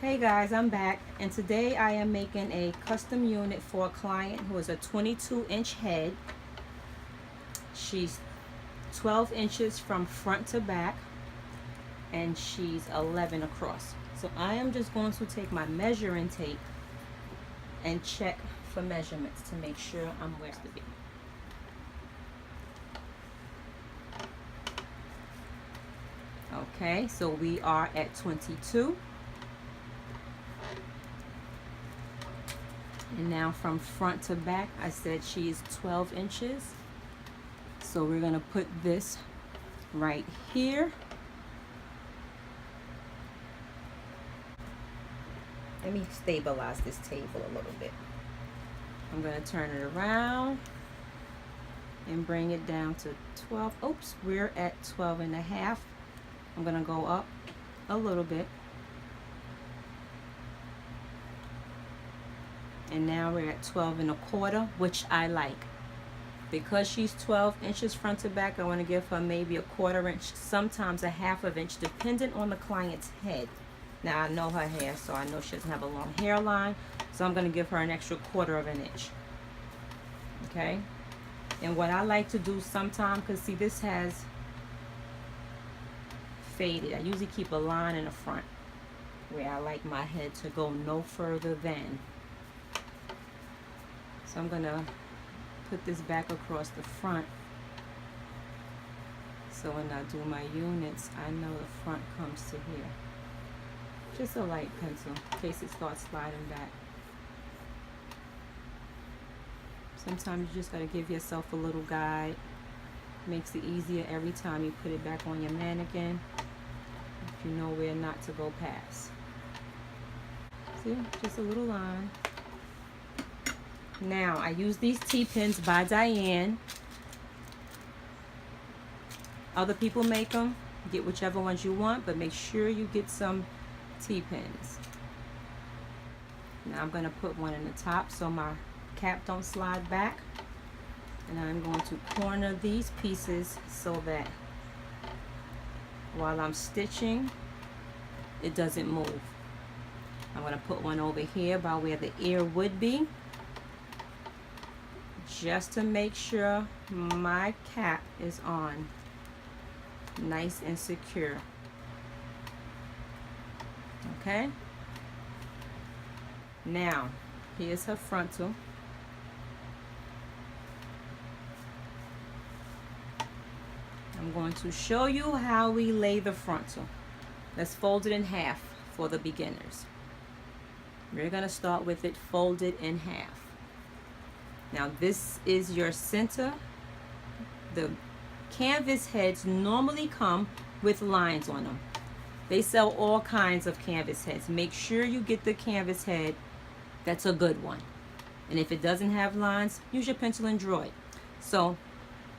Hey guys, I'm back, and today I am making a custom unit for a client who is a 22-inch head. She's 12 inches from front to back, and she's 11 across. So I am just going to take my measuring tape and check for measurements to make sure I'm where to be. Okay, so we are at 22. And now from front to back, I said she is 12 inches. So we're gonna put this right here. Let me stabilize this table a little bit. I'm gonna turn it around and bring it down to 12. Oops, we're at 12 and a half. I'm gonna go up a little bit. And now we're at 12 and a quarter, which I like. Because she's 12 inches front to back, I want to give her maybe a quarter inch, sometimes a half of inch, depending on the client's head. Now I know her hair, so I know she doesn't have a long hairline, so I'm going to give her an extra quarter of an inch. Okay? And what I like to do sometimes, because see, this has faded. I usually keep a line in the front where I like my head to go no further than. So I'm gonna put this back across the front, so when I do my units, I know the front comes to here. Just a light pencil in case it starts sliding back. Sometimes you just gotta give yourself a little guide. Makes it easier every time you put it back on your mannequin, if you know where not to go past. See, just a little line. Now, I use these T-pins by Diane. Other people make them. Get whichever ones you want, but make sure you get some T-pins. Now I'm going to put one in the top so my cap don't slide back. And I'm going to corner these pieces so that while I'm stitching, it doesn't move. I'm going to put one over here by where the ear would be, just to make sure my cap is on nice and secure. Okay, now here's her frontal. I'm going to show you how we lay the frontal. Let's fold it in half for the beginners. We're going to start with it folded in half. Now this is your center. The canvas heads normally come with lines on them. They sell all kinds of canvas heads. Make sure you get the canvas head that's a good one. And if it doesn't have lines, use your pencil and draw it. So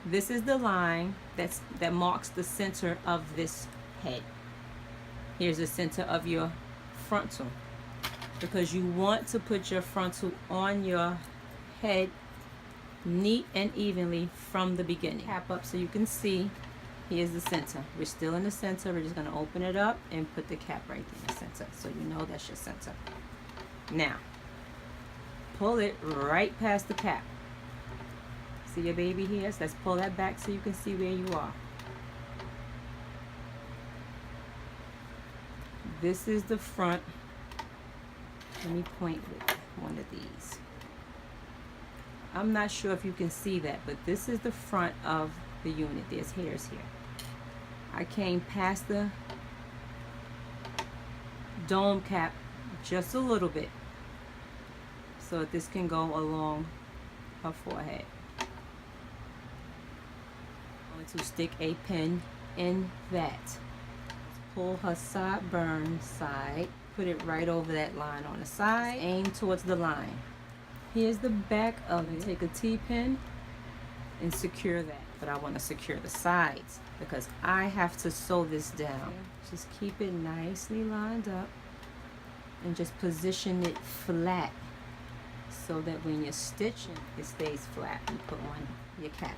this is the line that marks the center of this head. Here's the center of your frontal, because you want to put your frontal on your head neat and evenly from the beginning. Cap up so you can see. Here's the center. We're still in the center. We're just going to open it up and put the cap right in the center, so you know that's your center. Now pull it right past the cap. See your baby here? So let's pull that back so you can see where you are. This is the front. Let me point with one of these. I'm not sure if you can see that, but this is the front of the unit. There's hairs here. I came past the dome cap just a little bit so that this can go along her forehead. I'm going to stick a pin in that. Pull her sideburn side, put it right over that line on the side, aim towards the line. Here's the back of it. Take a T-pin and secure that. But I want to secure the sides because I have to sew this down. Just keep it nicely lined up and just position it flat so that when you're stitching, it stays flat. You put on your cap.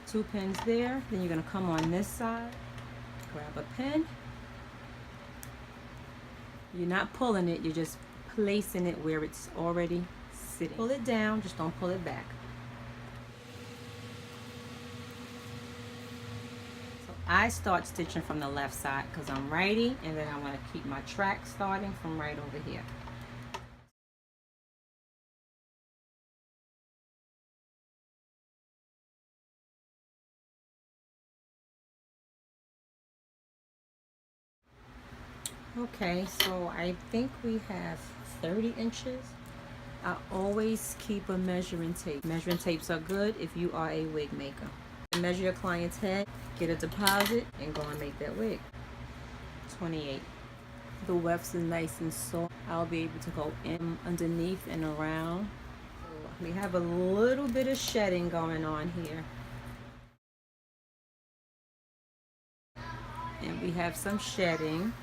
2 pins there. Then you're going to come on this side, grab a pin, You're not pulling it, you're just placing it where it's already sitting. Pull it down, just don't pull it back. So I start stitching from the left side because I'm righty, and then I want to keep my track starting from right over here. Okay, so I think we have 30 inches. I always keep a measuring tape. Measuring tapes are good if you are a wig maker. Measure your client's head, get a deposit, and go and make that wig. 28. The wefts are nice and soft. I'll be able to go in underneath and around. So we have a little bit of shedding going on here. And we have some shedding,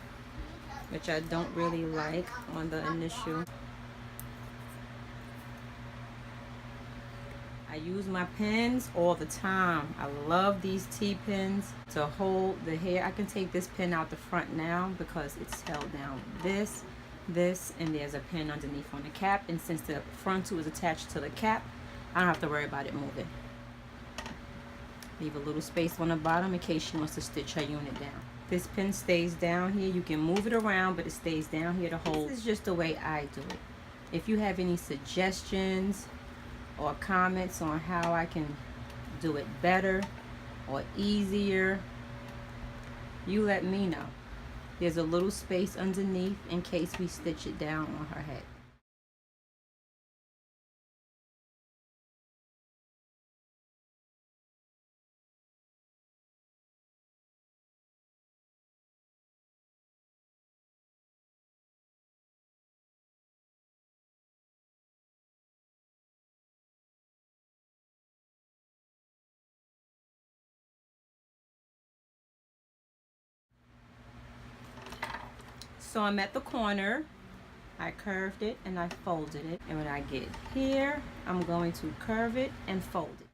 which I don't really like on the initial. I use my pins all the time. I love these T-pins to hold the hair. I can take this pin out the front now because it's held down this, and there's a pin underneath on the cap. And since the frontal is attached to the cap, I don't have to worry about it moving. Leave a little space on the bottom in case she wants to stitch her unit down. This pin stays down here. You can move it around, but it stays down here to hold. This is just the way I do it. If you have any suggestions or comments on how I can do it better or easier, you let me know. There's a little space underneath in case we stitch it down on her head. So I'm at the corner. I curved it and I folded it. And when I get here, I'm going to curve it and fold it.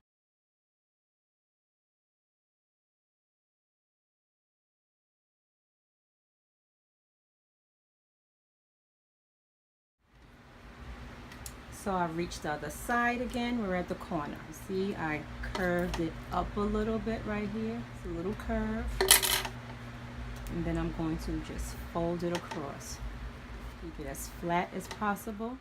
So I reached the other side again. We're at the corner. See, I curved it up a little bit right here. It's a little curve. And then I'm going to just fold it across. Keep it as flat as possible.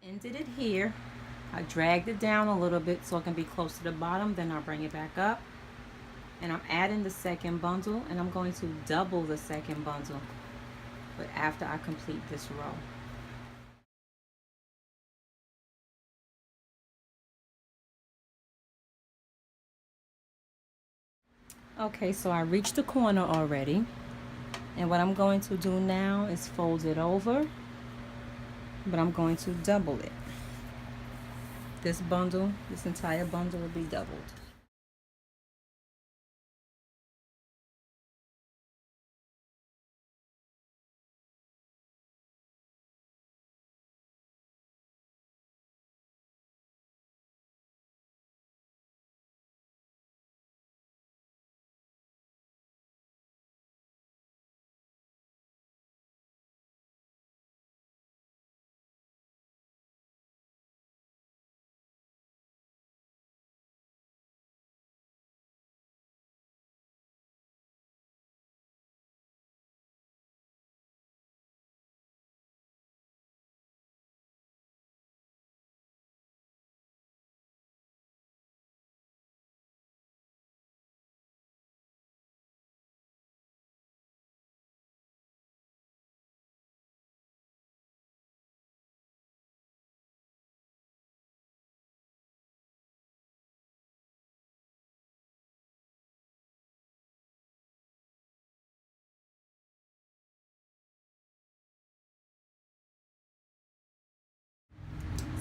Ended it here. I dragged it down a little bit so it can be close to the bottom. Then I'll bring it back up. And I'm adding the second bundle, and I'm going to double the second bundle, but after I complete this row. Okay, so I reached the corner already, and what I'm going to do now is fold it over, but I'm going to double it. This bundle, this entire bundle will be doubled.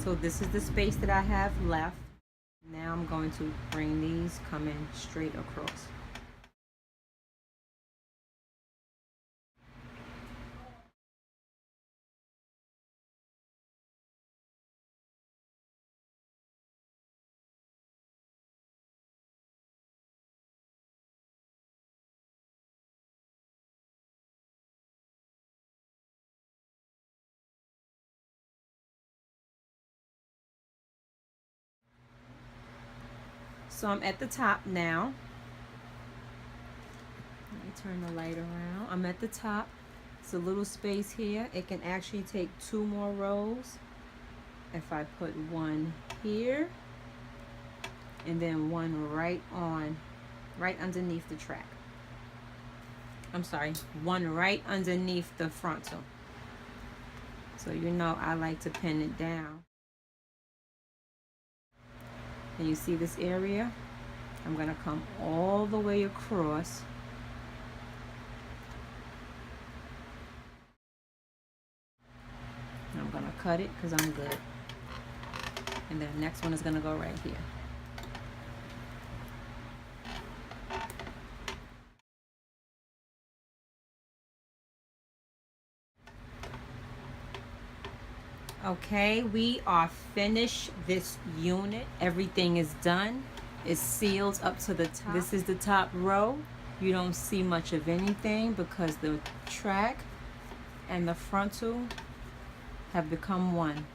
So this is the space that I have left. Now I'm going to bring these coming straight across. So I'm at the top now. Let me turn the light around. I'm at the top. It's a little space here. It can actually take 2 more rows. If I put one here and then one right underneath the track. I'm sorry, one right underneath the frontal. So you know I like to pin it down. And you see this area? I'm going to come all the way across. And I'm going to cut it because I'm good. And then the next one is going to go right here. Okay, we are finished this unit. Everything is done. It's sealed up to the top. This is the top row. You don't see much of anything because the track and the frontal have become one.